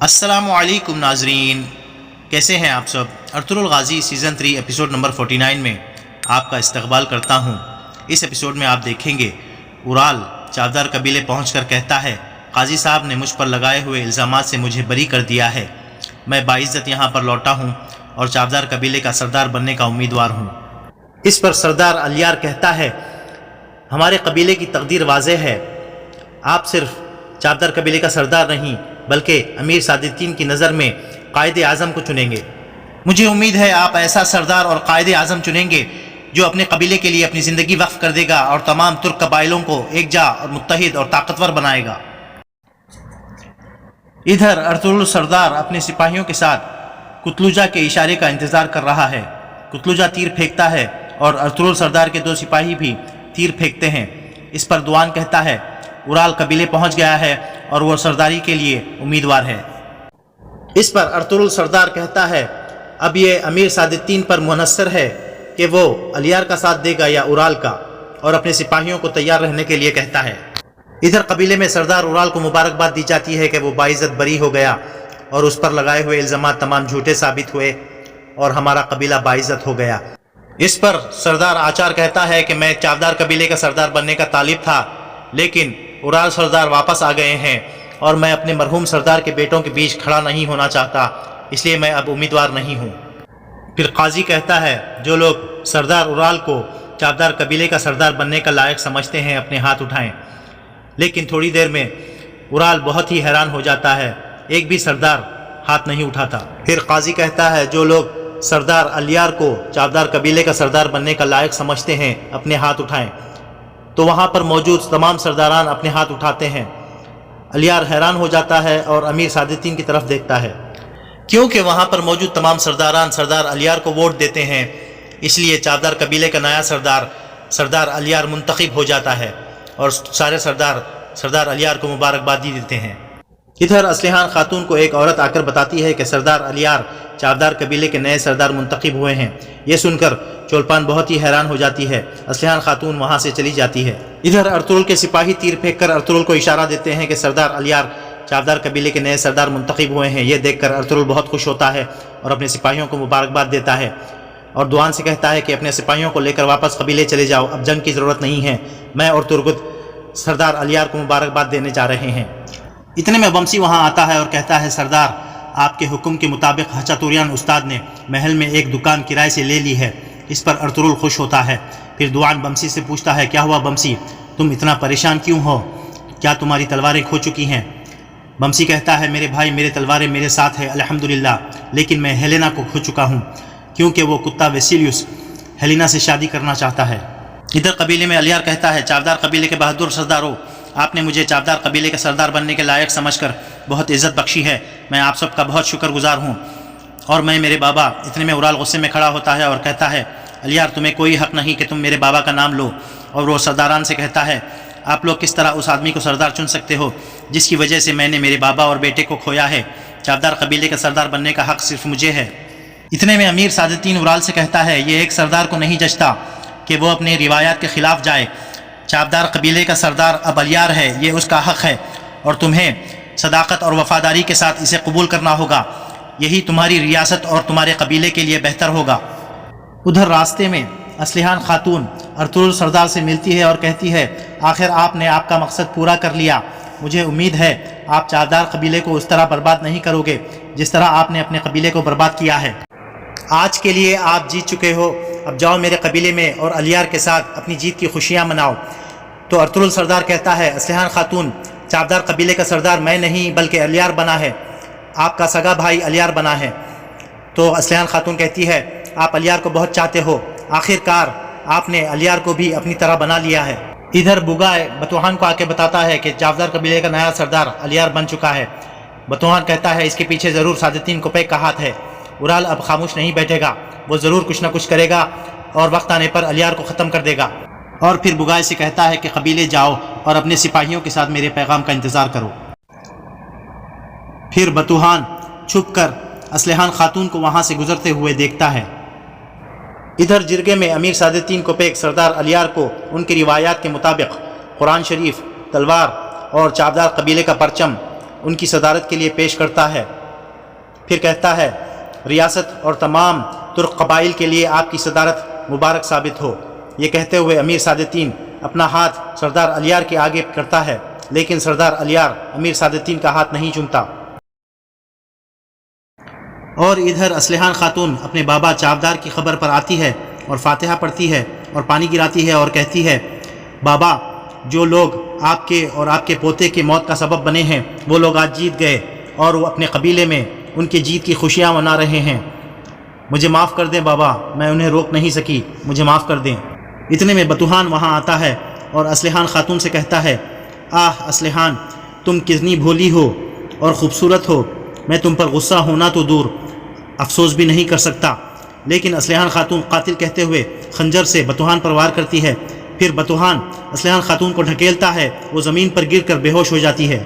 السلام علیکم ناظرین، کیسے ہیں آپ سب؟ Ertugrul Ghazi season 3 episode number 49 میں آپ کا استقبال کرتا ہوں۔ اس ایپیسوڈ میں آپ دیکھیں گے اورال چاودار قبیلے پہنچ کر کہتا ہے قاضی صاحب نے مجھ پر لگائے ہوئے الزامات سے مجھے بری کر دیا ہے، میں باعزت یہاں پر لوٹا ہوں اور چاودار قبیلے کا سردار بننے کا امیدوار ہوں۔ اس پر سردار الیار کہتا ہے ہمارے قبیلے کی تقدیر واضح ہے، آپ صرف چاودار قبیلے کا سردار نہیں بلکہ امیر سعد الدین کی نظر میں قائد اعظم کو چنیں گے۔ مجھے امید ہے آپ ایسا سردار اور قائد اعظم چنیں گے جو اپنے قبیلے کے لیے اپنی زندگی وقف کر دے گا اور تمام ترک قبائلوں کو ایک جا اور متحد اور طاقتور بنائے گا۔ ادھر ارطغرل سردار اپنے سپاہیوں کے ساتھ کتلوجہ کے اشارے کا انتظار کر رہا ہے۔ کتلوجہ تیر پھینکتا ہے اور ارطغرل سردار کے دو سپاہی بھی تیر پھینکتے ہیں۔ اس پر دوان کہتا ہے اورال قبیلے پہنچ گیا ہے اور وہ سرداری کے لیے امیدوار ہے۔ اس پر ارطغرل سردار کہتا ہے اب یہ امیر سعد الدین پر منحصر ہے کہ وہ الیار کا ساتھ دے گا یا اورال کا، اور اپنے سپاہیوں کو تیار رہنے کے لیے کہتا ہے۔ ادھر قبیلے میں سردار اورال کو مبارکباد دی جاتی ہے کہ وہ باعزت بری ہو گیا اور اس پر لگائے ہوئے الزامات تمام جھوٹے ثابت ہوئے اور ہمارا قبیلہ باعزت ہو گیا۔ اس پر سردار آچار کہتا ہے کہ میں چاودار قبیلے کا سردار بننے کا طالب تھا، لیکن اورال سردار واپس آ گئے ہیں اور میں اپنے مرحوم سردار کے بیٹوں کے بیچ کھڑا نہیں ہونا چاہتا، اس لیے میں اب امیدوار نہیں ہوں۔ پھر قاضی کہتا ہے جو لوگ سردار اورال کو چاودار قبیلے کا سردار بننے کا لائق سمجھتے ہیں اپنے ہاتھ اٹھائیں۔ لیکن تھوڑی دیر میں اورال بہت ہی حیران ہو جاتا ہے، ایک بھی سردار ہاتھ نہیں اٹھاتا۔ پھر قاضی کہتا ہے جو لوگ سردار الیار کو چاودار قبیلے کا سردار بننے کا لائق سمجھتے ہیں اپنے ہاتھ اٹھائیں۔ تو وہاں پر موجود تمام سرداران اپنے ہاتھ اٹھاتے ہیں۔ الیار حیران ہو جاتا ہے اور امیر سعد الدین کی طرف دیکھتا ہے، کیونکہ وہاں پر موجود تمام سرداران سردار الیار کو ووٹ دیتے ہیں، اس لیے چاودار قبیلے کا نیا سردار الیار منتخب ہو جاتا ہے اور سارے سردار الیار کو مبارکبادی دیتے ہیں۔ ادھر اسلحان خاتون کو ایک عورت آ کر بتاتی ہے کہ سردار الیار چاودار قبیلے کے نئے سردار منتخب ہوئے ہیں۔ یہ سن کر چولپان بہت ہی حیران ہو جاتی ہے۔ اسلحان خاتون وہاں سے چلی جاتی ہے۔ ادھر ارطغرل کے سپاہی تیر پھینک کر ارطغرل کو اشارہ دیتے ہیں کہ سردار الیار چاودار قبیلے کے نئے سردار منتخب ہوئے ہیں۔ یہ دیکھ کر ارطغرل بہت خوش ہوتا ہے اور اپنے سپاہیوں کو مبارکباد دیتا ہے اور دوان سے کہتا ہے کہ اپنے سپاہیوں کو لے کر واپس قبیلے چلے جاؤ، اب جنگ کی ضرورت نہیں ہے، میں اور ترگت سردار الیار کو مبارکباد دینے جا رہے ہیں۔ اتنے میں بمسی وہاں آتا ہے اور کہتا ہے سردار آپ کے حکم کے مطابق ہچاتوریان استاد نے محل میں ایک دکان کرائے سے لے لی ہے۔ اس پر ارطغرل خوش ہوتا ہے۔ پھر دوان بمسی سے پوچھتا ہے کیا ہوا بمسی، تم اتنا پریشان کیوں ہو، کیا تمہاری تلواریں کھو چکی ہیں؟ بمسی کہتا ہے میرے بھائی میرے تلواریں میرے ساتھ ہے الحمدللہ، لیکن میں ہیلینا کو کھو چکا ہوں کیونکہ وہ کتا ویسیلیوس ہیلینا سے شادی کرنا چاہتا ہے۔ ادھر قبیلے میں الیار کہتا ہے چاودار قبیلے کے بہادر سرداروں، آپ نے مجھے چاودار قبیلے کا سردار بننے کے لائق سمجھ کر بہت عزت بخشی ہے، میں آپ سب کا بہت شکر گزار ہوں اور میں میرے بابا۔ اتنے میں اورال غصے میں کھڑا ہوتا ہے اور کہتا ہے الیار تمہیں کوئی حق نہیں کہ تم میرے بابا کا نام لو، اور وہ سرداران سے کہتا ہے آپ لوگ کس طرح اس آدمی کو سردار چن سکتے ہو جس کی وجہ سے میں نے میرے بابا اور بیٹے کو کھویا ہے، چاودار قبیلے کا سردار بننے کا حق صرف مجھے ہے۔ اتنے میں امیر سعد الدین اورال سے کہتا ہے یہ ایک سردار کو نہیں جچتا کہ وہ اپنے روایات کے خلاف جائے، چاودار قبیلے کا سردار اب الیار ہے، یہ اس کا حق ہے اور تمہیں صداقت اور وفاداری کے ساتھ اسے قبول کرنا ہوگا، یہی تمہاری ریاست اور تمہارے قبیلے کے لیے بہتر ہوگا۔ ادھر راستے میں اسلحان خاتون ارطغرل سردار سے ملتی ہے اور کہتی ہے آخر آپ نے آپ کا مقصد پورا کر لیا، مجھے امید ہے آپ چاودار قبیلے کو اس طرح برباد نہیں کرو گے جس طرح آپ نے اپنے قبیلے کو برباد کیا ہے۔ آج کے لیے آپ جیت چکے ہو، اب جاؤ میرے قبیلے میں اور الیار کے ساتھ اپنی جیت کی خوشیاں مناؤ۔ تو ارطغرل سردار کہتا ہے اسلحان خاتون چاودار قبیلے کا سردار میں نہیں بلکہ الیار بنا ہے، آپ کا سگا بھائی الیار بنا ہے۔ تو اسلحان خاتون کہتی ہے آپ الیار کو بہت چاہتے ہو، آخر کار آپ نے الیار کو بھی اپنی طرح بنا لیا ہے۔ ادھر بگائے بتوہان کو آ کے بتاتا ہے کہ چاودار قبیلے کا نیا سردار الیار بن چکا ہے۔ بتوہان کہتا ہے اس کے پیچھے ضرور سعد الدین کوپیک کا ہاتھ ہے، اورال اب خاموش نہیں بیٹھے گا، وہ ضرور کچھ نہ کچھ کرے گا اور وقت آنے پر الیار کو ختم کر دے گا۔ اور پھر بگائے سے کہتا ہے کہ قبیلے جاؤ اور اپنے سپاہیوں کے ساتھ میرے پیغام کا انتظار کرو۔ پھر بتوہان چھپ کر اسلحان خاتون کو وہاں سے گزرتے ہوئے دیکھتا ہے۔ ادھر جرگے میں امیر سعد الدین کوپیک سردار الیار کو ان کی روایات کے مطابق قرآن شریف، تلوار اور چاودار قبیلے کا پرچم ان کی صدارت کے لیے پیش کرتا ہے، پھر کہتا ہے ریاست اور تمام ترک قبائل کے لیے آپ کی صدارت مبارک ثابت ہو۔ یہ کہتے ہوئے امیر سعادتین اپنا ہاتھ سردار الیار کے آگے کرتا ہے، لیکن سردار الیار امیر سعادتین کا ہاتھ نہیں چومتا۔ اور ادھر اسلحان خاتون اپنے بابا چاودار کی خبر پر آتی ہے اور فاتحہ پڑھتی ہے اور پانی گراتی ہے اور کہتی ہے بابا، جو لوگ آپ کے اور آپ کے پوتے کی موت کا سبب بنے ہیں وہ لوگ آج جیت گئے اور وہ اپنے قبیلے میں ان کی جیت کی خوشیاں منا رہے ہیں۔ مجھے معاف کر دیں بابا، میں انہیں روک نہیں سکی، مجھے معاف کر دیں۔ اتنے میں بتوحان وہاں آتا ہے اور اسلحان خاتون سے کہتا ہے آہ اسلحان، تم کتنی بھولی ہو اور خوبصورت ہو، میں تم پر غصہ ہونا تو دور افسوس بھی نہیں کر سکتا۔ لیکن اسلحان خاتون قاتل کہتے ہوئے خنجر سے بتوحان پر وار کرتی ہے، پھر بتوحان اسلحان خاتون کو ڈھکیلتا ہے، وہ زمین پر گر کر بے ہوش ہو جاتی ہے۔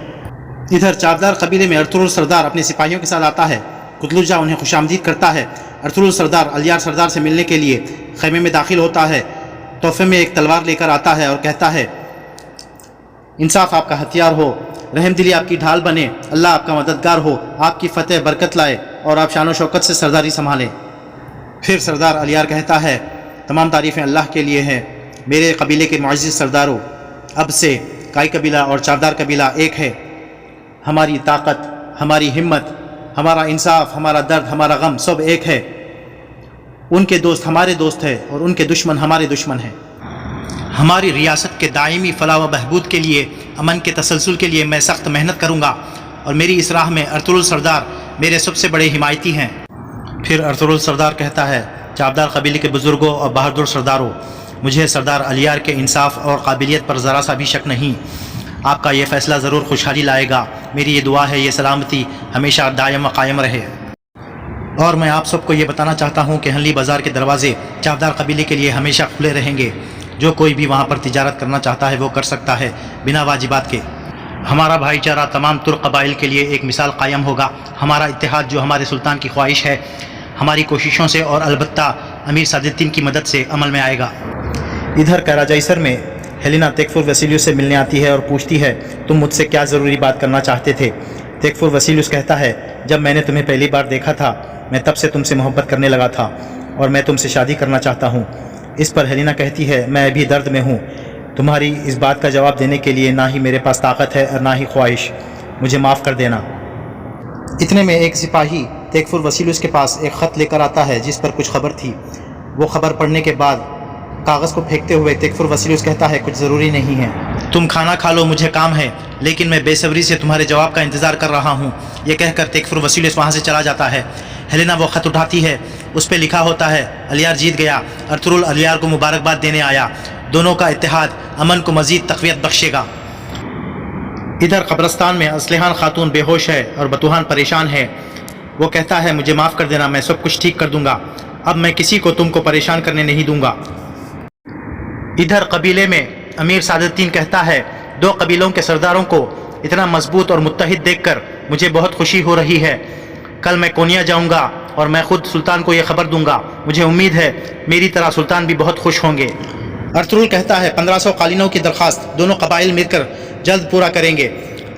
ادھر چاودار قبیلے میں ارطغرل سردار اپنے سپاہیوں کے ساتھ آتا ہے۔ قتلجہ انہیں خوش آمدید کرتا ہے۔ ارطغرل سردار الیار سردار سے ملنے کے لیے خیمے میں داخل ہوتا ہے، تحفے میں ایک تلوار لے کر آتا ہے اور کہتا ہے انصاف آپ کا ہتھیار ہو، رحم دلی آپ کی ڈھال بنے، اللہ آپ کا مددگار ہو، آپ کی فتح برکت لائے اور آپ شان و شوکت سے سرداری سنبھالیں۔ پھر سردار الیار کہتا ہے تمام تعریفیں اللہ کے لیے ہیں، میرے قبیلے کے معزز سرداروں، اب سے کائی قبیلہ اور چاودار قبیلہ ایک ہے، ہماری طاقت، ہماری ہمت، ہمارا انصاف، ہمارا درد، ہمارا غم سب ایک ہے، ان کے دوست ہمارے دوست ہیں اور ان کے دشمن ہمارے دشمن ہیں۔ ہماری ریاست کے دائمی فلاح و بہبود کے لیے، امن کے تسلسل کے لیے میں سخت محنت کروں گا اور میری اس راہ میں ارطغرل سردار میرے سب سے بڑے حمایتی ہیں۔ پھر ارطغرل سردار کہتا ہے چاودار قبیلے کے بزرگوں اور بہادر سرداروں، مجھے سردار الیار کے انصاف اور قابلیت پر ذرا سا بھی شک نہیں، آپ کا یہ فیصلہ ضرور خوشحالی لائے گا، میری یہ دعا ہے یہ سلامتی ہمیشہ دائم و قائم رہے۔ اور میں آپ سب کو یہ بتانا چاہتا ہوں کہ ہنلی بازار کے دروازے چاودار قبیلے کے لیے ہمیشہ کھلے رہیں گے، جو کوئی بھی وہاں پر تجارت کرنا چاہتا ہے وہ کر سکتا ہے بنا واجبات کے۔ ہمارا بھائی چارہ تمام ترک قبائل کے لیے ایک مثال قائم ہوگا، ہمارا اتحاد جو ہمارے سلطان کی خواہش ہے ہماری کوششوں سے اور البتہ امیر سعادتین کی مدد سے عمل میں آئے گا۔ ادھر کراجائسر میں ہیلینا تیکفور وسیلیوس سے ملنے آتی ہے اور پوچھتی ہے تم مجھ سے کیا ضروری بات کرنا چاہتے تھے؟ تیکفور وسیلیوس کہتا ہے جب میں نے تمہیں پہلی بار دیکھا تھا میں تب سے تم سے محبت کرنے لگا تھا اور میں تم سے شادی کرنا چاہتا ہوں۔ اس پر ہیلینا کہتی ہے میں ابھی درد میں ہوں، تمہاری اس بات کا جواب دینے کے لیے نہ ہی میرے پاس طاقت ہے اور نہ ہی خواہش، مجھے معاف کر دینا۔ اتنے میں ایک سپاہی تیکفور وسیلیوس کے پاس ایک خط لے کر آتا ہے جس پر کچھ خبر تھی۔ وہ خبر پڑھنے کے بعد کاغذ کو پھینکتے ہوئے تیکفور وسیلیوس کہتا ہے کچھ ضروری نہیں ہے، تم کھانا کھا لو، مجھے کام ہے، لیکن میں بے صبری سے تمہارے جواب کا انتظار کر رہا ہوں۔ یہ کہہ کر تیکفور وسیلیوس وہاں سے چلا جاتا ہے۔ ہیلینا وہ خط اٹھاتی ہے، اس پہ لکھا ہوتا ہے الیار جیت گیا، ارطغرل الیار کو مبارکباد دینے آیا، دونوں کا اتحاد امن کو مزید تقویت بخشے گا۔ ادھر قبرستان میں اسلحان خاتون بے ہوش ہے اور بتوحان پریشان ہے۔ وہ کہتا ہے مجھے معاف کر دینا، میں سب کچھ ٹھیک کر دوں گا، اب میں کسی کو تم کو پریشان کرنے نہیں دوں گا۔ ادھر قبیلے میں امیر سعادتین کہتا ہے دو قبیلوں کے سرداروں کو اتنا مضبوط اور متحد دیکھ کر مجھے بہت خوشی ہو رہی ہے، کل میں کونیا جاؤں گا اور میں خود سلطان کو یہ خبر دوں گا، مجھے امید ہے میری طرح سلطان بھی بہت خوش ہوں گے۔ ارطغرل کہتا ہے 1500 قالینوں کی درخواست دونوں قبائل مل کر جلد پورا کریں گے۔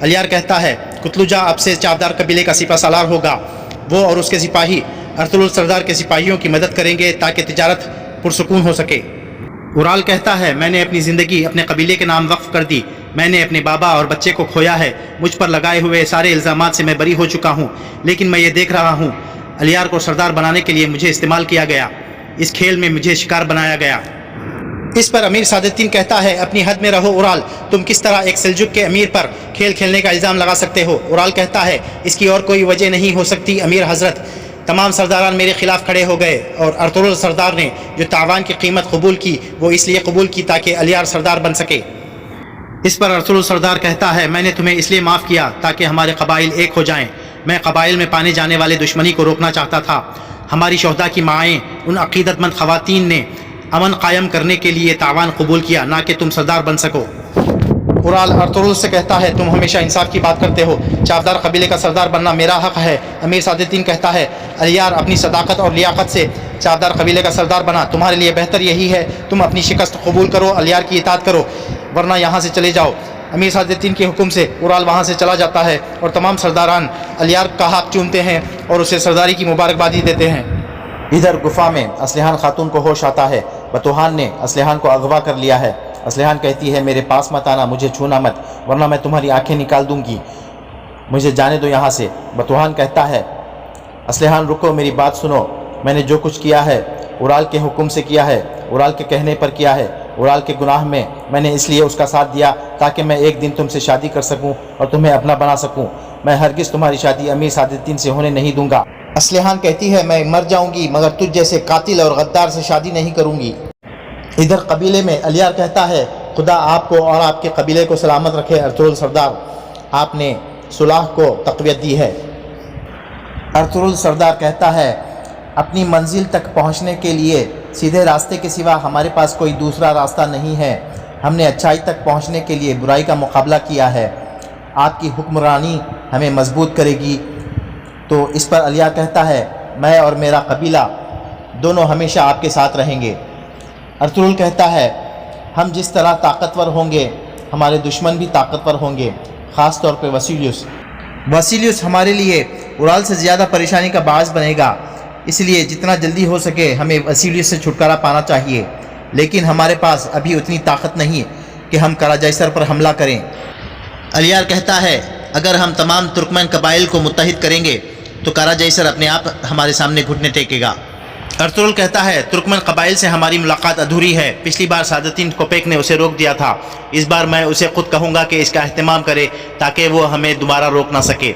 الیار کہتا ہے قتلجہ اب سے چاودار قبیلے کا سپہ سالار ہوگا، وہ اور اس کے سپاہی ارطغرل سردار کے سپاہیوں کی مدد کریں گے تاکہ تجارت پرسکون ہو سکے۔ اورال کہتا ہے میں نے اپنی زندگی اپنے قبیلے کے نام وقف کر دی، میں نے اپنے بابا اور بچے کو کھویا ہے، مجھ پر لگائے ہوئے سارے الزامات سے میں بری ہو چکا ہوں، لیکن میں یہ دیکھ رہا ہوں الیار کو سردار بنانے کے لیے مجھے استعمال کیا گیا، اس کھیل میں مجھے شکار بنایا گیا۔ اس پر امیر سعادتین کہتا ہے اپنی حد میں رہو اورال، تم کس طرح ایک سلجوق کے امیر پر کھیل کھیلنے کا الزام لگا سکتے ہو؟ اورال کہتا ہے اس کی اور کوئی وجہ نہیں ہو سکتی امیر حضرت، تمام سرداران میرے خلاف کھڑے ہو گئے اور ارطغرل سردار نے جو تاوان کی قیمت قبول کی وہ اس لیے قبول کی تاکہ الیار سردار بن سکے۔ اس پر ارطغرل سردار کہتا ہے میں نے تمہیں اس لیے معاف کیا تاکہ ہمارے قبائل ایک ہو جائیں، میں قبائل میں پانے جانے والے دشمنی کو روکنا چاہتا تھا، ہماری شہداء کی مائیں ان عقیدت مند خواتین نے امن قائم کرنے کے لیے تاوان قبول کیا نہ کہ تم سردار بن سکو۔ اورال ارطغرل سے کہتا ہے تم ہمیشہ انصاف کی بات کرتے ہو، چاودار قبیلے کا سردار بننا میرا حق ہے۔ امیر سعادتین کہتا ہے الیار اپنی صداقت اور لیاقت سے چاودار قبیلے کا سردار بنا، تمہارے لیے بہتر یہی ہے تم اپنی شکست قبول کرو، الیار کی اطاعت کرو ورنہ یہاں سے چلے جاؤ۔ امیر سعادتین کے حکم سے اورال وہاں سے چلا جاتا ہے اور تمام سرداران الیار کا ہاتھ چومتے ہیں اور اسے سرداری کی مبارکبادی دیتے ہیں۔ ادھر گفا میں اسلحان خاتون کو ہوش آتا ہے۔ بتوحان نے اسلحان کو اغوا کر لیا ہے۔ اسلحان کہتی ہے میرے پاس مت آنا، مجھے چھونا مت ورنہ میں تمہاری آنکھیں نکال دوں گی، مجھے جانے دو یہاں سے۔ بتوحان کہتا ہے اسلحان رکو، میری بات سنو، میں نے جو کچھ کیا ہے اورال کے حکم سے کیا ہے، اورال کے کہنے پر کیا ہے۔ اورال کے گناہ میں نے اس لیے اس کا ساتھ دیا تاکہ میں ایک دن تم سے شادی کر سکوں اور تمہیں اپنا بنا سکوں۔ میں ہرگز تمہاری شادی امیر سعادتین سے ہونے نہیں دوں گا۔ اسلحان کہتی ہے میں مر جاؤں گی مگر تجھ جیسے قاتل اور غدار سے شادی نہیں کروں گی۔ ادھر قبیلے میں الیار کہتا ہے خدا آپ کو اور آپ کے قبیلے کو سلامت رکھے ارطغرل سردار، آپ نے صلح کو تقویت دی ہے۔ ارطغرل سردار کہتا ہے اپنی منزل تک پہنچنے کے لیے سیدھے راستے کے سوا ہمارے پاس کوئی دوسرا راستہ نہیں ہے۔ ہم نے اچھائی تک پہنچنے کے لیے برائی کا مقابلہ کیا ہے، آپ کی حکمرانی ہمیں مضبوط کرے گی۔ تو اس پر الیار کہتا ہے میں اور میرا قبیلہ دونوں ہمیشہ آپ کے ساتھ رہیں گے۔ ارطغرل کہتا ہے ہم جس طرح طاقتور ہوں گے ہمارے دشمن بھی طاقتور ہوں گے، خاص طور پہ وسیلیوس ہمارے لیے اورال سے زیادہ پریشانی کا باعث بنے گا، اس لیے جتنا جلدی ہو سکے ہمیں وسیلیوس سے چھٹکارا پانا چاہیے، لیکن ہمارے پاس ابھی اتنی طاقت نہیں کہ ہم کراجائسر پر حملہ کریں۔ الیار کہتا ہے اگر ہم تمام ترکمن قبائل کو متحد کریں گے تو کراجائسر اپنے آپ ہمارے سامنے گھٹنے ٹیکے گا۔ ارطغرل کہتا ہے ترکمن قبائل سے ہماری ملاقات ادھوری ہے، پچھلی بار سعادتین کوپیک نے اسے روک دیا تھا، اس بار میں اسے خود کہوں گا کہ اس کا اہتمام کرے تاکہ وہ ہمیں دوبارہ روک نہ سکے۔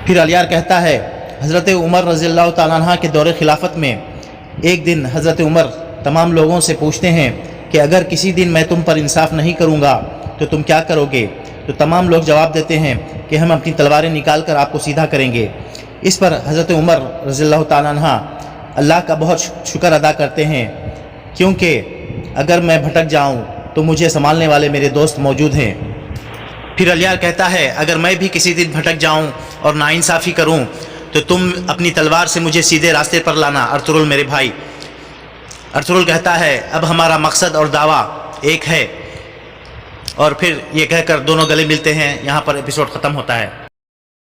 پھر الیار کہتا ہے حضرت عمر رضی اللہ تعالیٰ عنہ کے دور خلافت میں ایک دن حضرت عمر تمام لوگوں سے پوچھتے ہیں کہ اگر کسی دن میں تم پر انصاف نہیں کروں گا تو تم کیا کرو گے؟ تو تمام لوگ جواب دیتے ہیں کہ ہم اپنی تلواریں نکال کر آپ کو سیدھا کریں گے۔ اس پر حضرت عمر رضی اللہ تعالیٰ عنہ اللہ کا بہت شکر ادا کرتے ہیں کیونکہ اگر میں بھٹک جاؤں تو مجھے سنبھالنے والے میرے دوست موجود ہیں۔ پھر الیار کہتا ہے اگر میں بھی کسی دن بھٹک جاؤں اور ناانصافی کروں تو تم اپنی تلوار سے مجھے سیدھے راستے پر لانا ارطغرل میرے بھائی۔ ارطغرل کہتا ہے اب ہمارا مقصد اور دعویٰ ایک ہے، اور پھر یہ کہہ کر دونوں گلے ملتے ہیں۔ یہاں پر ایپیسوڈ ختم ہوتا ہے۔